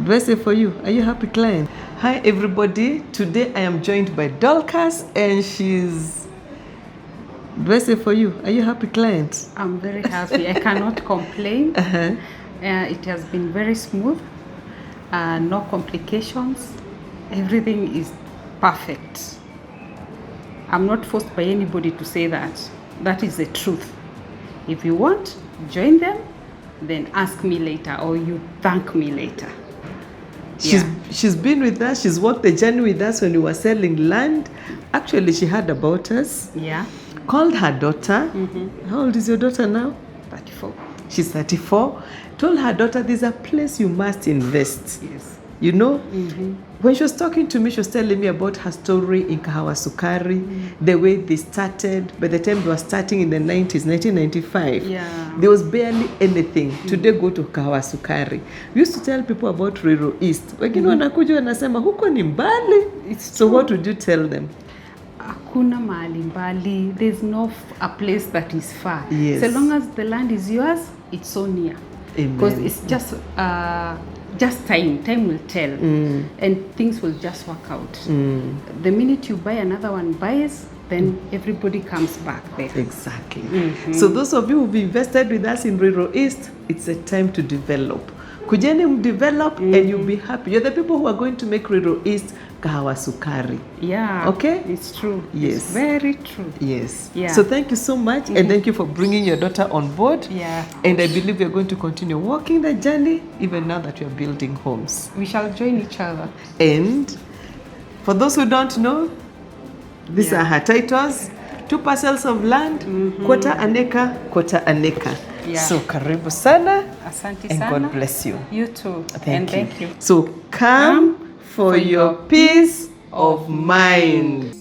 Do I say for you? Are you happy, client? Hi, everybody. Today I am joined by Dorcus, and she's... Do I say for you? Are you happy, client? I'm very happy. I cannot complain. It has been very smooth. No complications. Everything is perfect. I'm not forced by anybody to say that. That is the truth. If you want, join them, then ask me later, or you thank me later. She's been with us. She's walked the journey with us when we were selling land. Actually, she heard about us. Yeah. Called her daughter. How old is your daughter now? 34. She's 34. Told her daughter, there's a place you must invest. Yes. You know, when she was talking to me, she was telling me about her story in Kahawa Sukari, the way they started. By the time they were starting in the 90s, 1995, there was barely anything. Today, go to Kahawa Sukari. We used to tell people about Ruiru East. Wengine wanakuja wanasema huko ni mbali. So what would you tell them? Hakuna mahali mbali. There's no a place that is far. Yes. So long as the land is yours, it's so near. Because it's just time. Time will tell, and things will just work out. The minute you buy, another one buys, then everybody comes back there. Exactly. So those of you who've invested with us in Ruiru East, it's a time to develop. Kujeni develop and you'll be happy. You're the people who are going to make Ruiru East Kahawa Sukari. Yeah. Okay? It's true. Yes. It's very true. Yes. Yeah. So thank you so much, and thank you for bringing your daughter on board. Yeah. And I believe we're going to continue walking the journey even now that we're building homes. We shall join each other. And for those who don't know, these are her titles. 2 parcels of land, quarter an acre. Yeah. So karibu sana. Asante and sana. God bless you. You too. Thank you. So come for your peace of mind.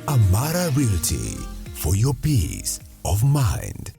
Amara Realty, for your peace of mind.